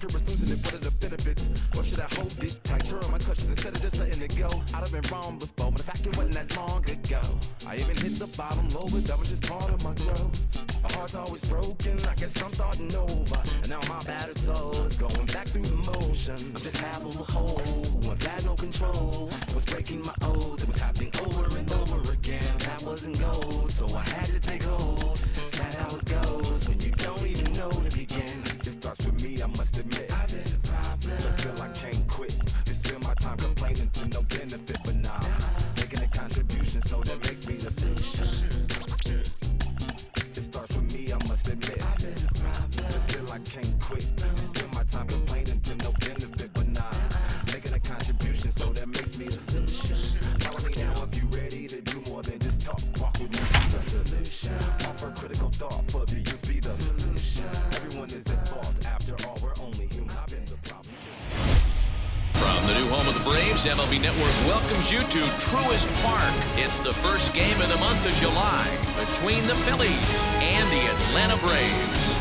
could risk losing it. What are the benefits? Or should I hold it tighter on my clutches instead of just letting it go? I'd have been wrong before, but the fact it wasn't that long ago. I even hit the bottom low, but that was just part of my growth. My heart's always broken, I guess I'm starting over. And now my battered soul is going back through the motions. I'm just half of a whole, once had no control. I was breaking my oath, it was happening over and over again. That wasn't gold, so I had to take hold. Sad how it goes when you don't even know to begin. It starts with me, I must admit. I've been a problem, but still I can't quit. Just spend my time complaining to no benefit, but nah, making a contribution, so that makes me the solution. It starts with me, I must admit. I've been a problem, but still I can't quit. Just spend my time complaining to no benefit, but nah, making a contribution, so that makes me the solution. Follow me now if you ready to do more than just talk. Walk with me, be the solution. Offer critical thought for the youth, be the solution. Everyone is at fault, after all, we're only human. I've been the problem. From the new home of the Braves, MLB Network welcomes you to Truist Park. It's the first game of the month of July between the Phillies and the Atlanta Braves.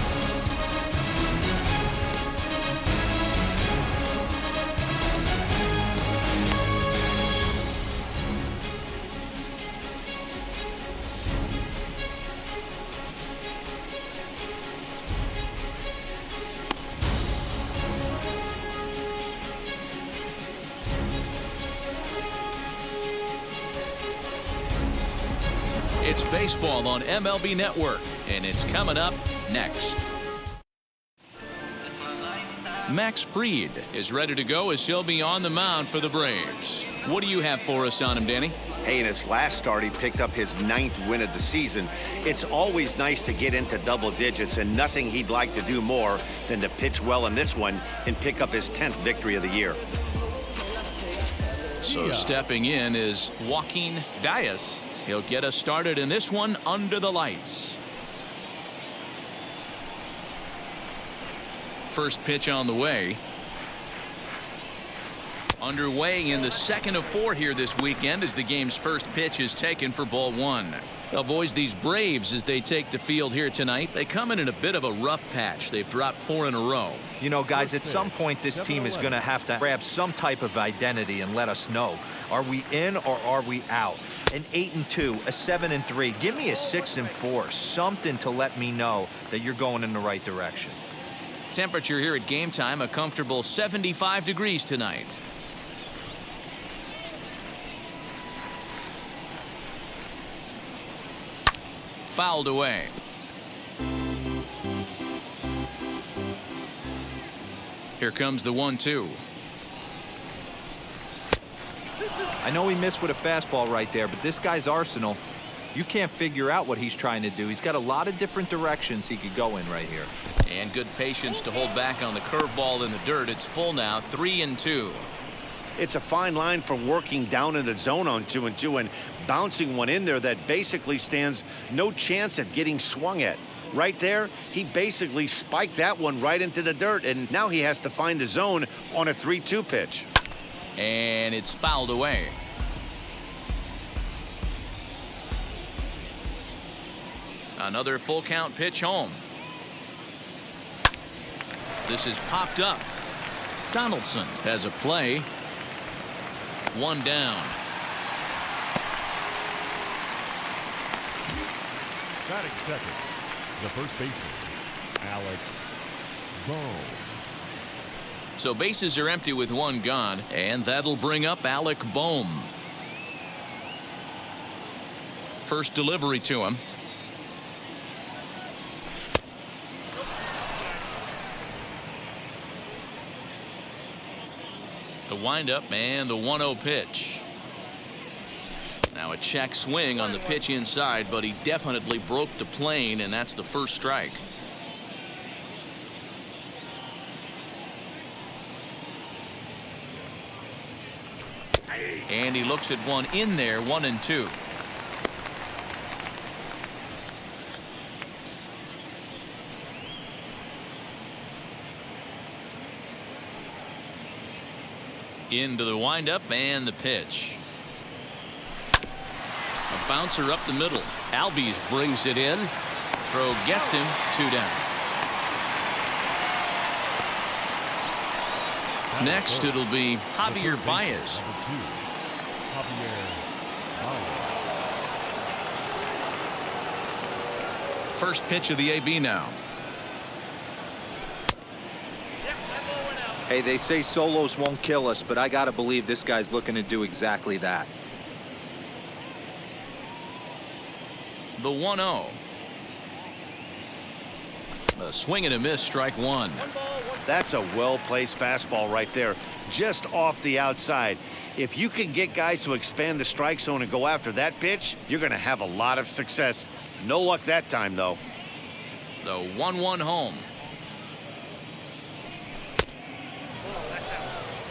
It's baseball on MLB Network, and it's coming up next. Max Fried is ready to go as he'll be on the mound for the Braves. What do you have for us on him, Danny? Hey, in his last start, he picked up his 9th win of the season. It's always nice to get into double digits, and nothing he'd like to do more than to pitch well in this one and pick up his 10th victory of the year. So stepping in is Joaquin Diaz. He'll get us started in this one under the lights. First pitch on the way. Underway in the second of 4 here this weekend as the game's first pitch is taken for ball 1. Well, boys, these Braves, as they take the field here tonight, they come in a bit of a rough patch. They've dropped 4 in a row. You know, guys, at some point this team is going to have to grab some type of identity and let us know. Are we in or are we out? An 8-2, a 7-3. Give me a 6-4. Something to let me know that you're going in the right direction. Temperature here at game time, a comfortable 75 degrees tonight. Fouled away. Here comes the 1-2. I know he missed with a fastball right there, but this guy's arsenal, you can't figure out what he's trying to do. He's got a lot of different directions he could go in right here. And good patience to hold back on the curveball in the dirt. It's full now, 3-2. It's a fine line from working down in the zone on 2-2 and bouncing one in there that basically stands no chance at getting swung at. Right there, he basically spiked that one right into the dirt, and now he has to find the zone on a 3-2 pitch. And it's fouled away. Another full count pitch home. This is popped up. Donaldson has a play. 1 down. Batting second, the first baseman, Alec Bohm. So bases are empty with 1 gone, and that'll bring up Alec Bohm. First delivery to him. The windup and the 1-0 pitch. Now a check swing on the pitch inside, but he definitely broke the plane, and that's the first strike. And he looks at one in there, 1-2. Into the windup and the pitch. A bouncer up the middle. Albies brings it in. Throw gets him, 2 down. Next, it'll be Javier Baez. Number 2, Javier Baez. First pitch of the AB now. Hey, they say solos won't kill us, but I got to believe this guy's looking to do exactly that. The 1-0. A swing and a miss, strike one. That's a well-placed fastball right there, just off the outside. If you can get guys to expand the strike zone and go after that pitch, you're going to have a lot of success. No luck that time, though. The 1-1 home.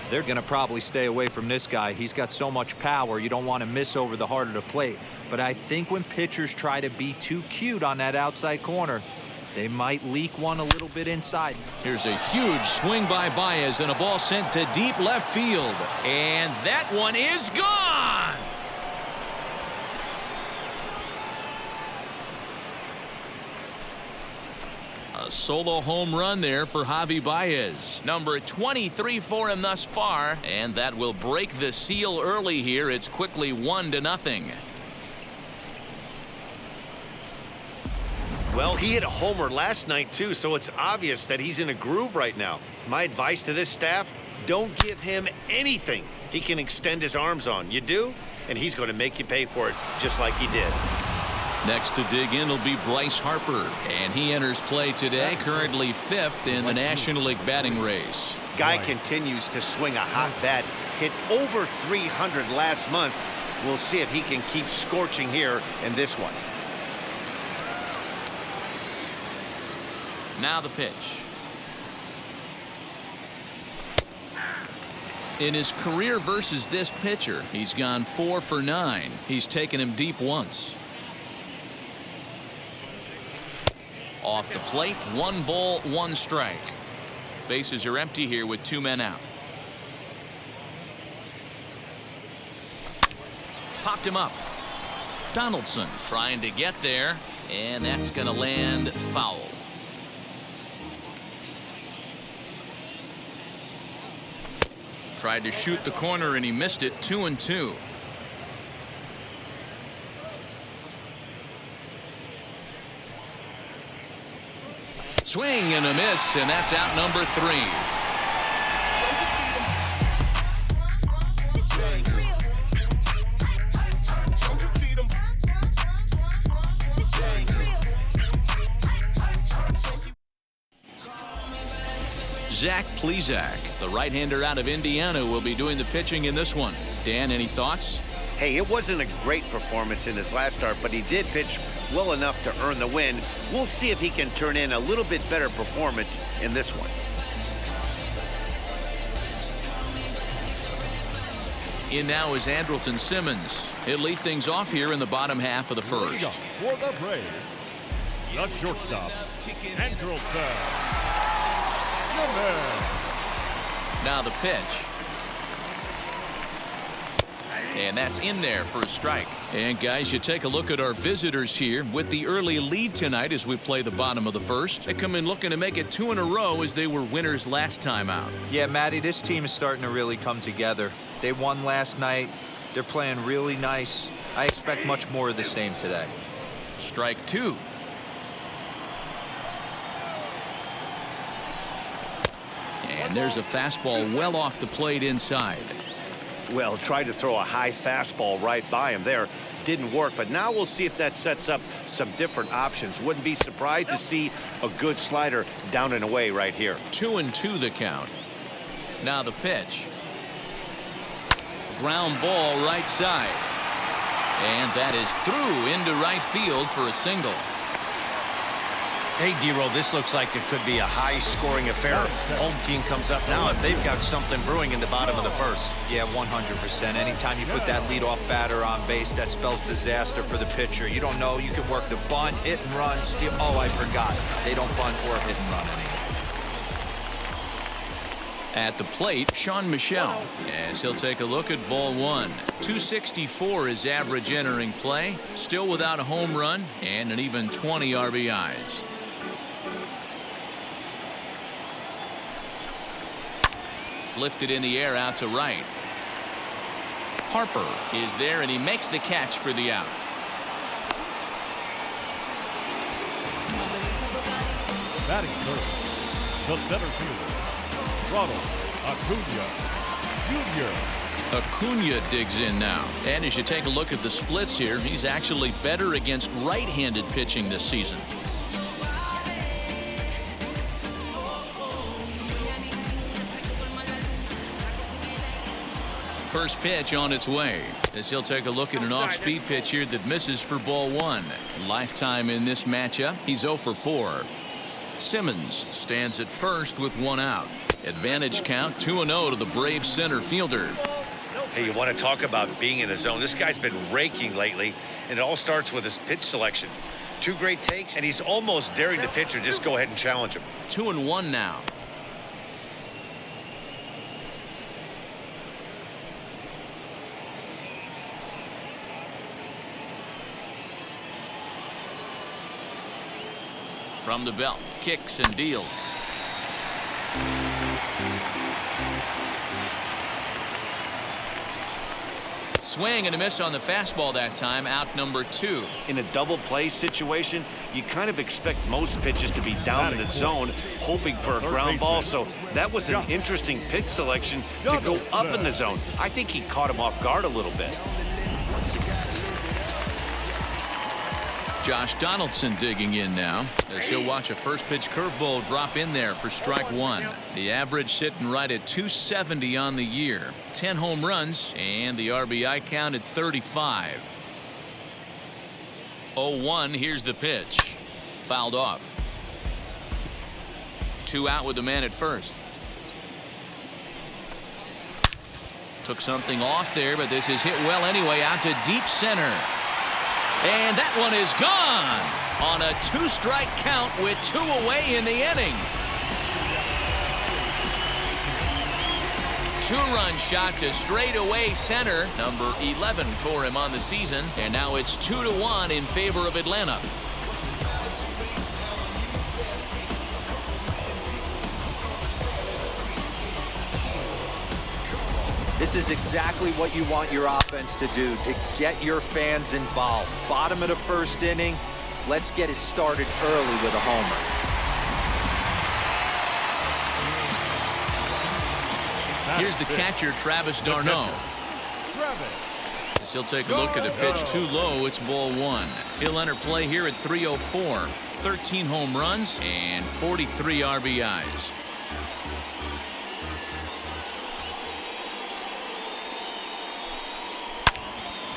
They're going to probably stay away from this guy. He's got so much power, you don't want to miss over the heart of the plate. But I think when pitchers try to be too cute on that outside corner, they might leak one a little bit inside. Here's a huge swing by Baez and a ball sent to deep left field. And that one is gone. A solo home run there for Javi Baez. Number 23 for him thus far. And that will break the seal early here. It's quickly 1-0. Well, he hit a homer last night, too, so it's obvious that he's in a groove right now. My advice to this staff, don't give him anything he can extend his arms on. You do, and he's going to make you pay for it, just like he did. Next to dig in will be Bryce Harper, and he enters play today, currently 5th in the National League batting race. Guy continues to swing a hot bat, hit over 300 last month. We'll see if he can keep scorching here in this one. Now the pitch. In his career versus this pitcher, he's gone 4 for 9. He's taken him deep once. Off the plate, 1 ball, 1 strike. Bases are empty here with 2 men out. Popped him up. Donaldson trying to get there, and that's going to land foul. Tried to shoot the corner and he missed it. 2-2. Swing and a miss, and that's out number 3. Zach Plesac, the right-hander out of Indiana, will be doing the pitching in this one. Dan, any thoughts? Hey, it wasn't a great performance in his last start, but he did pitch well enough to earn the win. We'll see if he can turn in a little bit better performance in this one. In now is Andrelton Simmons. He'll lead things off here in the bottom half of the first. For the Braves, the shortstop, Andrelton. Now the pitch. And that's in there for a strike. And guys, you take a look at our visitors here with the early lead tonight as we play the bottom of the first. They come in looking to make it 2 in a row as they were winners last time out. Yeah, Matty, this team is starting to really come together. They won last night. They're playing really nice. I expect much more of the same today. Strike 2. And there's a fastball well off the plate inside. Well, tried to throw a high fastball right by him there. Didn't work, but now we'll see if that sets up some different options. Wouldn't be surprised to see a good slider down and away right here. 2-2 the count. Now the pitch. Ground ball right side. And that is through into right field for a single. Hey, D-Roll, this looks like it could be a high-scoring affair. Home team comes up now if they've got something brewing in the bottom of the first. Yeah, 100%. Anytime you put that leadoff batter on base, that spells disaster for the pitcher. You don't know. You can work the bunt, hit and run, steal. Oh, I forgot. They don't bunt or hit and run anymore. At the plate, Sean Michel, as he'll take a look at ball 1. 264 is average entering play, still without a home run and an even 20 RBIs. Lifted in the air out to right. Harper is there, and he makes the catch for the out. Batting third, the center fielder, Ronald Acuna Jr. Acuna digs in now. And as you take a look at the splits here, he's actually better against right-handed pitching this season. First pitch on its way, as he'll take a look at an off-speed pitch here that misses for ball one. Lifetime in this matchup, he's 0 for 4. Simmons stands at first with one out. Advantage count 2-0 to the Braves center fielder. Hey, you want to talk about being in the zone? This guy's been raking lately, and it all starts with his pitch selection. 2 great takes, and he's almost daring the pitcher just go ahead and challenge him. 2-1 now. From the belt, kicks and deals. Swing and a miss on the fastball that time. Out number 2. In a double play situation, you kind of expect most pitches to be down in the zone, hoping for a ground ball. So that was an interesting pitch selection to go up in the zone. I think he caught him off guard a little bit. Josh Donaldson digging in now, as he'll watch a first pitch curveball drop in there for strike 1. The average sitting right at 270 on the year. 10 home runs, and the RBI count at 35. 0-1, here's the pitch. Fouled off. 2 out with the man at first. Took something off there, but this is hit well anyway, out to deep center. And that one is gone on a 2-strike count with 2 away in the inning. 2-run shot to straightaway center, number 11 for him on the season, and now it's 2-1 in favor of Atlanta. This is exactly what you want your offense to do, to get your fans involved. Bottom of the first inning, let's get it started early with a homer. Here's the catcher, Travis d'Arnaud. As he'll take a look at a pitch too low, it's ball 1. He'll enter play here at 304. 13 home runs and 43 RBIs.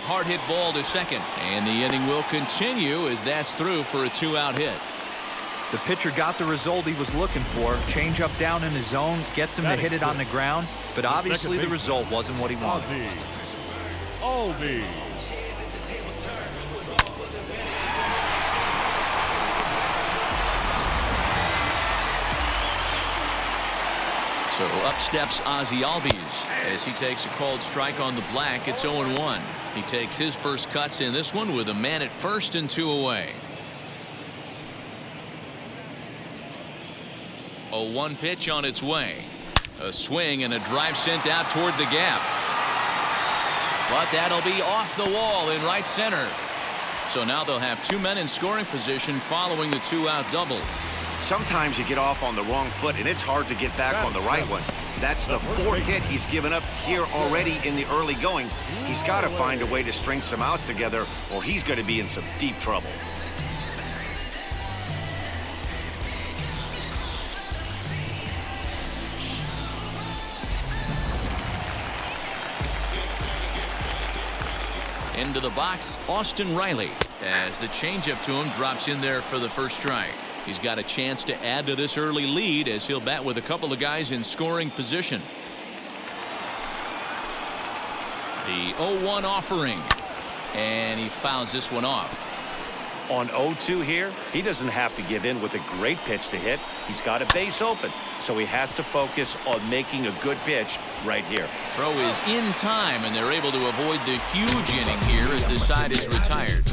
Hard hit ball to second, and the inning will continue as that's through for a 2-out hit. The pitcher got the result he was looking for. Change up down in his zone, gets him to hit it on the ground, but obviously the result wasn't what he wanted. Albies. So up steps Ozzie Albies as he takes a called strike on the black. It's 0-1. He takes his first cuts in this one with a man at first and 2 away. 0-1 pitch on its way. A swing and a drive sent out toward the gap. But that'll be off the wall in right center. So now they'll have 2 men in scoring position following the 2-out double. Sometimes you get off on the wrong foot, and it's hard to get back on the right one. That's the 4th hit he's given up here already in the early going. He's got to find a way to string some outs together, or he's going to be in some deep trouble. Into the box, Austin Riley, as the changeup to him drops in there for the first strike. He's got a chance to add to this early lead as he'll bat with a couple of guys in scoring position. The 0-1 offering, and he fouls this one off. On 0-2 here, he doesn't have to give in with a great pitch to hit. He's got a base open, so he has to focus on making a good pitch right here. Throw is in time, and they're able to avoid the huge inning here as the side is retired.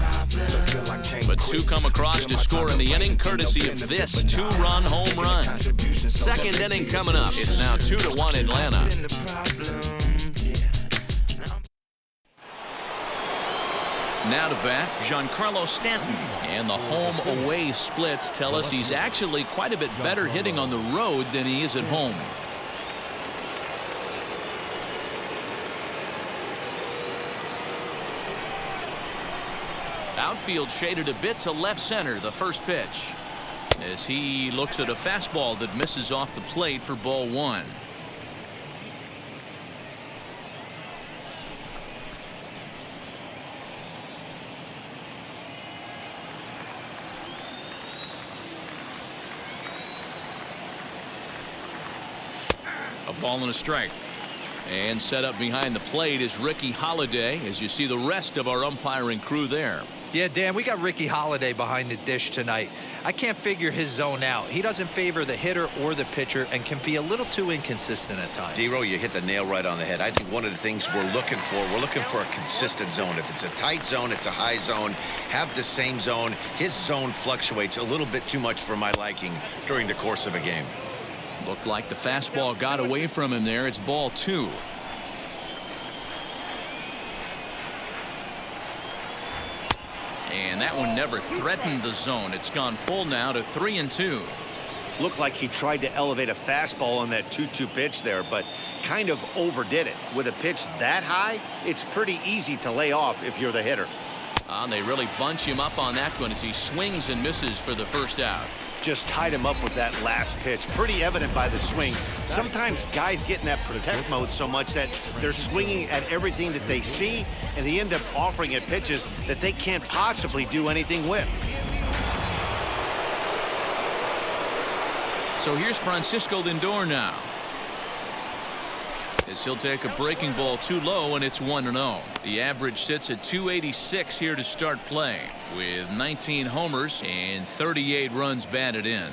But two come across to score in the inning, courtesy of this two-run home run. Second inning coming up. It's now 2-1 Atlanta. Now to bat, Giancarlo Stanton. And the home-away splits tell us he's actually quite a bit better hitting on the road than he is at home. Outfield shaded a bit to left center, the first pitch, as he looks at a fastball that misses off the plate for ball one. A ball and a strike. And set up behind the plate is Ricky Holiday, as you see the rest of our umpiring crew there. Yeah, Dan, we got Ricky Holiday behind the dish tonight. I can't figure his zone out. He doesn't favor the hitter or the pitcher and can be a little too inconsistent at times. D-Row, you hit the nail right on the head. I think one of the things we're looking for a consistent zone. If it's a tight zone, it's a high zone. Have the same zone. His zone fluctuates a little bit too much for my liking during the course of a game. Looked like the fastball got away from him there. It's ball two. And that one never threatened the zone. It's gone full now to 3-2. Looked like he tried to elevate a fastball on that 2-2 pitch there, but kind of overdid it. With a pitch that high, it's pretty easy to lay off if you're the hitter. And they really bunch him up on that one as he swings and misses for the first out. Just tied him up with that last pitch. Pretty evident by the swing. Sometimes guys get in that protect mode so much that they're swinging at everything that they see, and they end up offering at pitches that they can't possibly do anything with. So here's Francisco Lindor now, as he'll take a breaking ball too low, and it's 1-0. The average sits at 286 here to start play, with 19 homers and 38 runs batted in.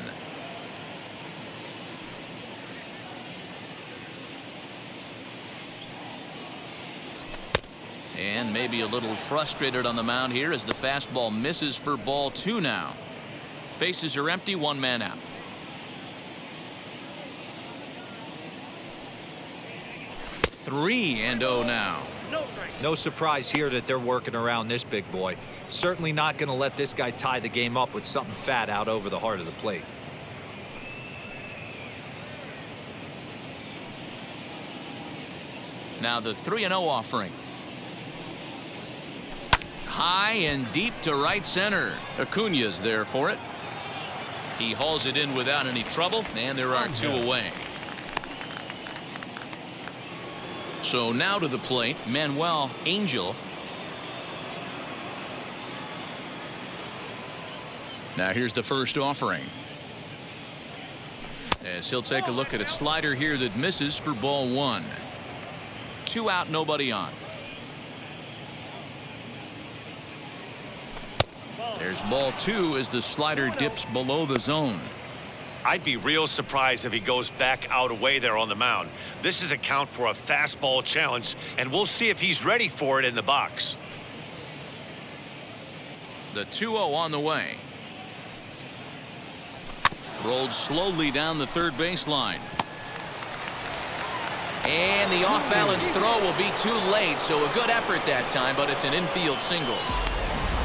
And maybe a little frustrated on the mound here as the fastball misses for ball two now. Bases are empty, one man out. Three and 0 now. No surprise here that they're working around this big boy. Certainly not going to let this guy tie the game up with something fat out over the heart of the plate. Now the 3-0 offering. High and deep to right center. Acuna's there for it. He hauls it in without any trouble, and there are two away. So now to the plate, Manuel Angel. Now here's the first offering, as he'll take a look at a slider here that misses for ball one. 2 out, nobody on. There's ball two as the slider dips below the zone. I'd be real surprised if he goes back out away there on the mound. This is a count for a fastball challenge, and we'll see if he's ready for it in the box. The 2-0 on the way. Rolled slowly down the third baseline. And the off-balance throw will be too late, so a good effort that time, but it's an infield single.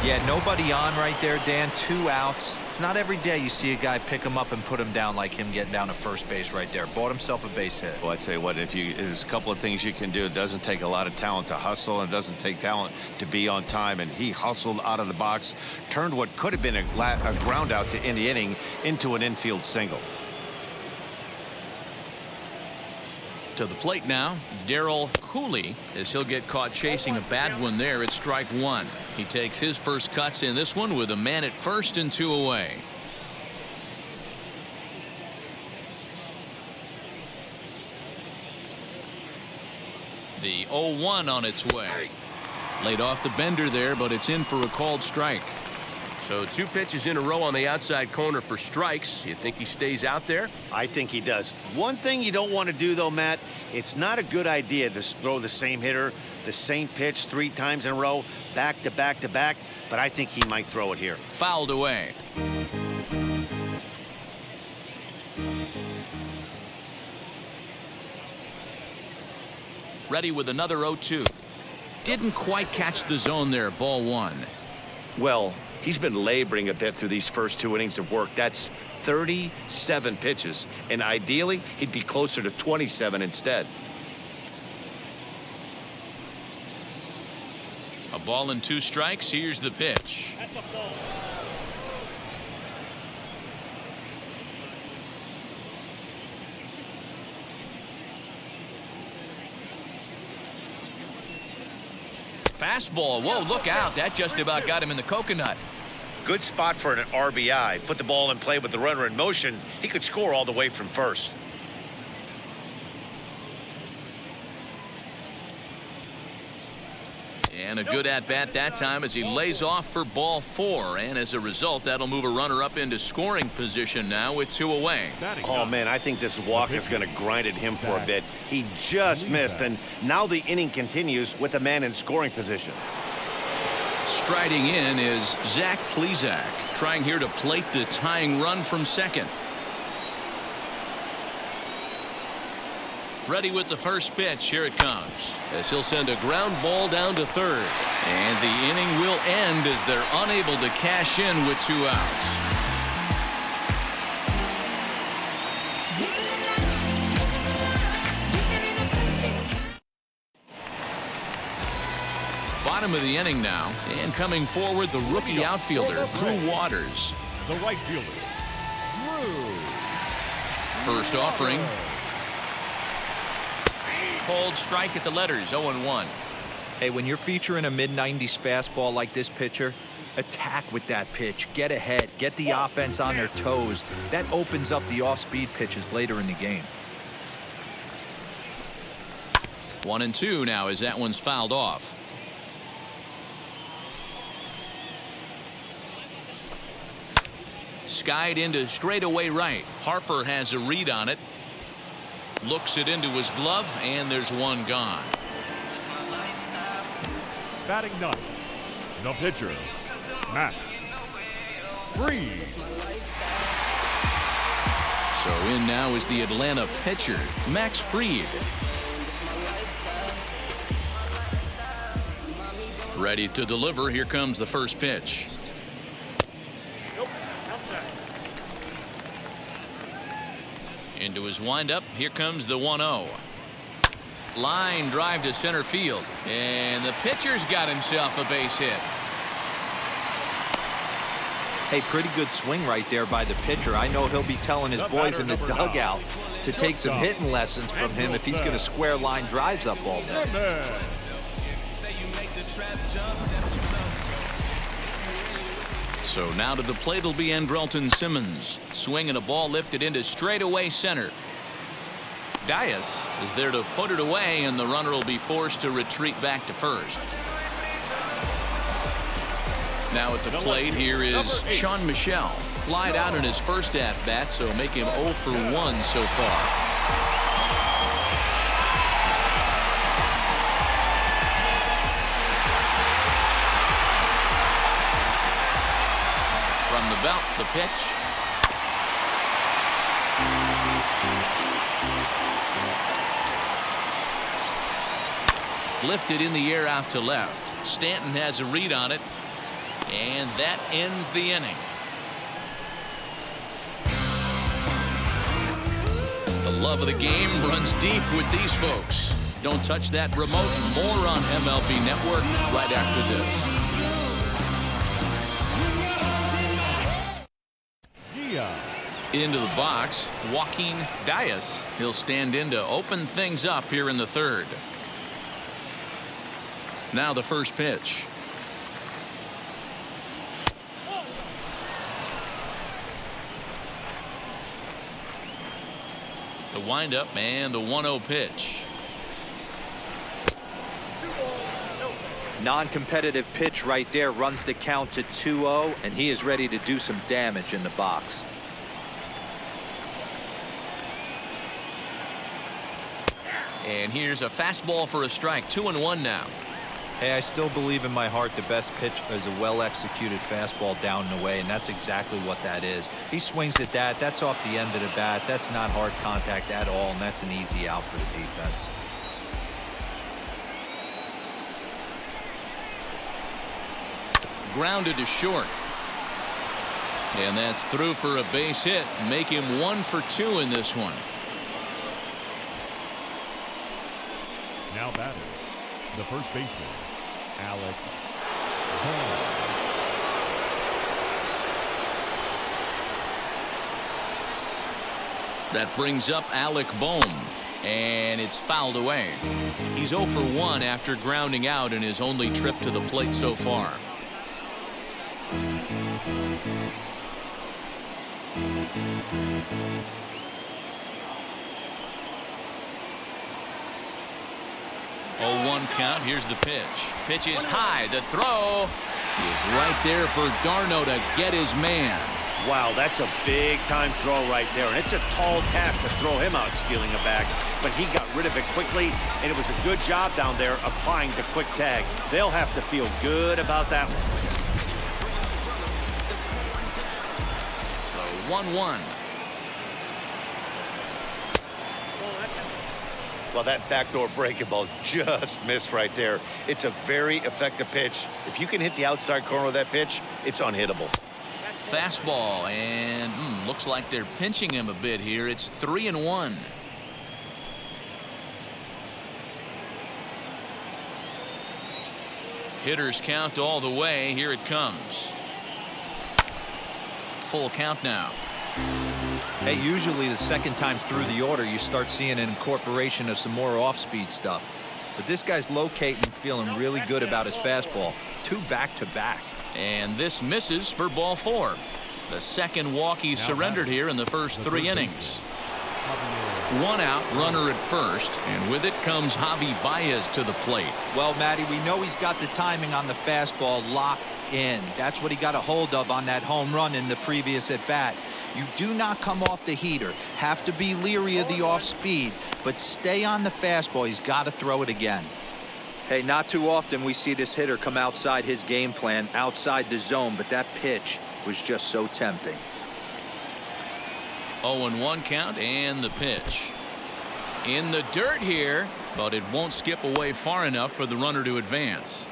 Yeah, nobody on right there, Dan. 2 outs. It's not every day you see a guy pick him up and put him down like him getting down to first base right there. Bought himself a base hit. Well, I'd say what, there's a couple of things you can do. It doesn't take a lot of talent to hustle, and it doesn't take talent to be on time. And he hustled out of the box, turned what could have been a ground out to end the inning into an infield single. To the plate now, Darryl Cooley, as he'll get caught chasing a bad one there at strike one. He takes his first cuts in this one with a man at first and 2 away. The 0-1 on its way. Laid off the bender there, but it's in for a called strike. So 2 pitches in a row on the outside corner for strikes. You think he stays out there? I think he does. One thing you don't want to do, though, Matt, it's not a good idea to throw the same hitter, the same pitch 3 times in a row, back to back to back, but I think he might throw it here. Fouled away. Ready with another 0-2. Didn't quite catch the zone there. Ball 1. Well, he's been laboring a bit through these first 2 innings of work. That's 37 pitches, and ideally, he'd be closer to 27 instead. A ball and 2 strikes. Here's the pitch. Fastball. Whoa, look out. That just about got him in the coconut. Good spot for an RBI. Put the ball in play with the runner in motion. He could score all the way from first. And a good at-bat that time as he lays off for ball 4. And as a result, that'll move a runner up into scoring position now with 2 away. Oh, man, I think this walk is going to grind at him for a bit. He just missed, and now the inning continues with a man in scoring position. Striding in is Zach Plesac, trying here to plate the tying run from second. Ready with the first pitch. Here it comes as he'll send a ground ball down to third. And the inning will end as they're unable to cash in with 2 outs. Bottom of the inning now, and coming forward the rookie outfielder Drew Waters. The right fielder, Drew. First offering. Cold strike at the letters, 0-1. Hey, when you're featuring a mid-90s fastball like this pitcher, attack with that pitch. Get ahead. Get the offense on their toes. That opens up the off-speed pitches later in the game. 1-2 now as that one's fouled off. Skied into straightaway right. Harper has a read on it. Looks it into his glove, and there's 1 gone. Batting 9th, the pitcher, Max Fried. So in now is the Atlanta pitcher, Max Fried. Ready to deliver. Here comes the first pitch. Into his windup. Here comes the 1-0. Line drive to center field. And the pitcher's got himself a base hit. Hey, pretty good swing right there by the pitcher. I know he'll be telling his boys in the dugout to take some hitting lessons from him if he's going to square line drives up all day. So now to the plate will be Andrelton Simmons. Swing and a ball lifted into straightaway center. Dias is there to put it away, and the runner will be forced to retreat back to first. Now at the plate here is Sean Michel. Flied out in his first at-bat, so make him 0 for 1 so far. From the belt, the pitch. Lifted in the air out to left. Stanton has a read on it, and that ends the inning. The love of the game runs deep with these folks. Don't touch that remote. More on MLB Network right after this. Into the box, Joaquin Dias. He'll stand in to open things up here in the third. Now the first pitch. The windup and the 1-0 pitch. Non-competitive pitch right there runs the count to 2-0, and he is ready to do some damage in the box. And here's a fastball for a strike. 2-1 now. Hey, I still believe in my heart the best pitch is a well-executed fastball down and away, and that's exactly what that is. He swings at that. That's off the end of the bat. That's not hard contact at all, and that's an easy out for the defense. Grounded to short. And that's through for a base hit. Make him 1 for 2 in this one. Now batting, the first baseman, Alec Bohm. That brings up Alec Bohm, and it's fouled away. He's 0 for 1 after grounding out in his only trip to the plate so far. Oh, 1 count. Here's the pitch. Pitch is high. The throw is right there for Darno to get his man. Wow, that's a big-time throw right there, and it's a tall task to throw him out stealing a bag, but he got rid of it quickly, and it was a good job down there applying the quick tag. They'll have to feel good about that one. 1-1. Well, that backdoor breaking ball just missed right there. It's a very effective pitch. If you can hit the outside corner of that pitch, it's unhittable. Fastball, and looks like they're pinching him a bit here. It's 3-1. Hitters count all the way. Here it comes. Full count now. Hey, usually the second time through the order, you start seeing an incorporation of some more off-speed stuff. But this guy's locating, feeling really good about his fastball. 2 back-to-back. And this misses for ball 4. The second walk he surrendered here in the first 3 innings. 1 out, runner at first, and with it comes Javi Baez to the plate. Well, Matty, we know he's got the timing on the fastball locked in. That's what he got a hold of on that home run in the previous at-bat. You do not come off the heater. Have to be leery of the off-speed, but stay on the fastball. He's got to throw it again. Hey, not too often we see this hitter come outside his game plan, outside the zone, but that pitch was just so tempting. 0-1 count, and the pitch. In the dirt here, but it won't skip away far enough for the runner to advance.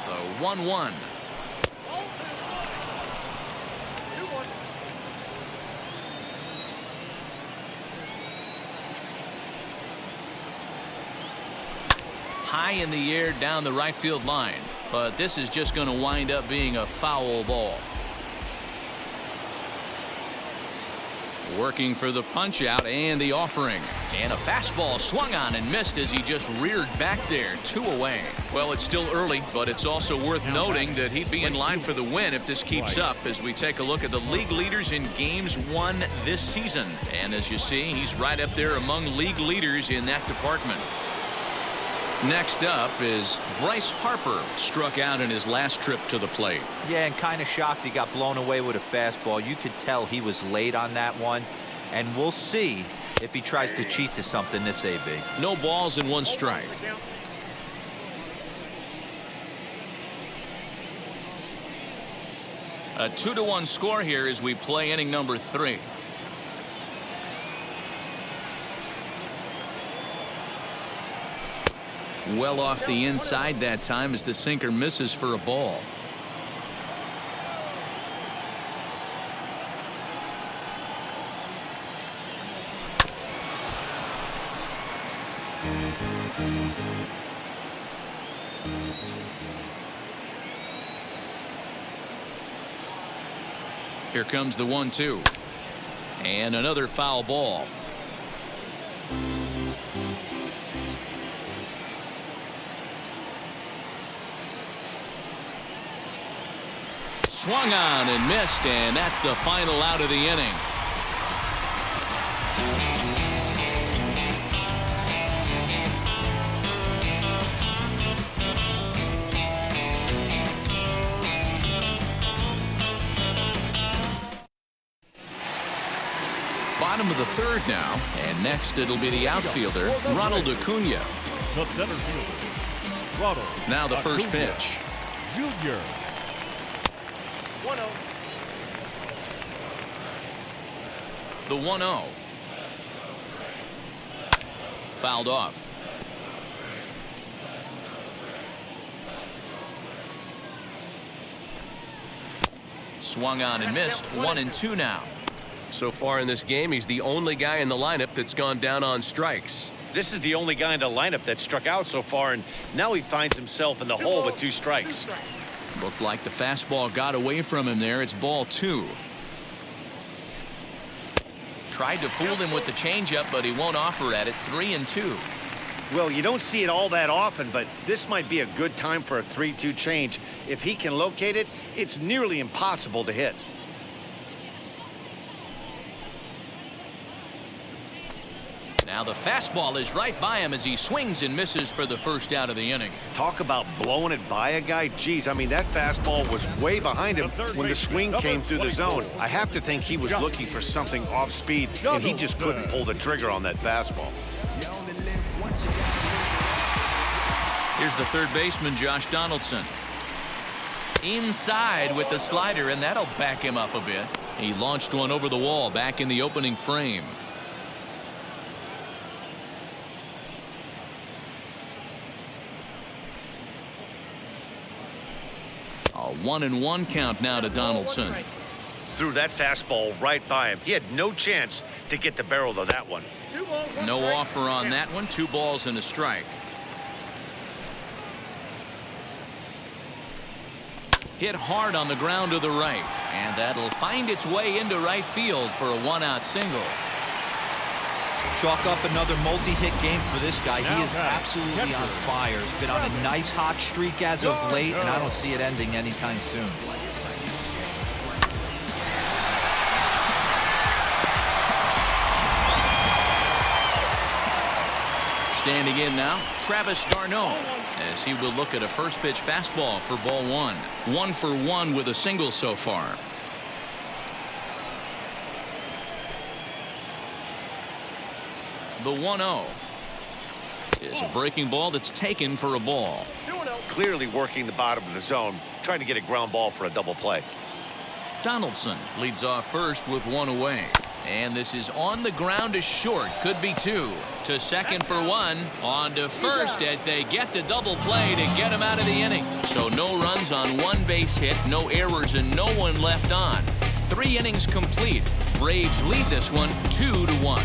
The 1-1. High in the air down the right field line, but this is just going to wind up being a foul ball. Working for the punch out and the offering, and a fastball swung on and missed as he just reared back there. 2 away. Well, it's still early, but it's also worth noting that he'd be in line for the win if this keeps up as we take a look at the league leaders in games won this season. And as you see, he's right up there among league leaders in that department. Next up is Bryce Harper, struck out in his last trip to the plate. Yeah, and kind of shocked he got blown away with a fastball. You could tell he was late on that one, and we'll see if he tries to cheat to something this AB. No balls and 1 strike. A 2-1 score here as we play inning number 3. Well off the inside that time as the sinker misses for a ball. Here comes the 1-2. And another foul ball. Swung on and missed, and that's the final out of the inning. Bottom of the third now, and next it'll be the outfielder, Ronald Acuna. The center fielder, Ronald. Now the first Acuna pitch. Jr. 1-0. The 1-0. Fouled off. Swung on and missed. 1-2 now. So far in this game, he's the only guy in the lineup that's gone down on strikes. This is the only guy in the lineup that struck out so far, and now he finds himself in the hole with 2 strikes. Looked like the fastball got away from him there. It's ball 2. Tried to fool him with the changeup, but he won't offer at it. 3-2. Well, you don't see it all that often, but this might be a good time for a 3-2 change. If he can locate it, it's nearly impossible to hit. Now the fastball is right by him as he swings and misses for the first out of the inning. Talk about blowing it by a guy. Geez, I mean, that fastball was way behind him when the swing came through the zone. I have to think he was looking for something off speed, and he just couldn't pull the trigger on that fastball. Here's the third baseman, Josh Donaldson. Inside with the slider, and that'll back him up a bit. He launched one over the wall back in the opening frame. A 1-1 count now to Donaldson. Threw that fastball right by him. He had no chance to get the barrel of that one. No offer on that one. 2 balls and a strike. Hit hard on the ground to the right, and that'll find its way into right field for a 1-out single. Chalk up another multi-hit game for this guy. He is absolutely on fire. He's been on a nice hot streak as of late, and I don't see it ending anytime soon. Standing in now, Travis d'Arnaud, as he will look at a first pitch fastball for ball 1. 1 for 1 with a single so far. The 1-0 is a breaking ball that's taken for a ball. Clearly working the bottom of the zone, trying to get a ground ball for a double play. Donaldson leads off first with 1 away. And this is on the ground to short. Could be 2. To second for 1. On to first as they get the double play to get him out of the inning. So no runs on 1 base hit, no errors, and no one left on. 3 innings complete. Braves lead this one 2-1.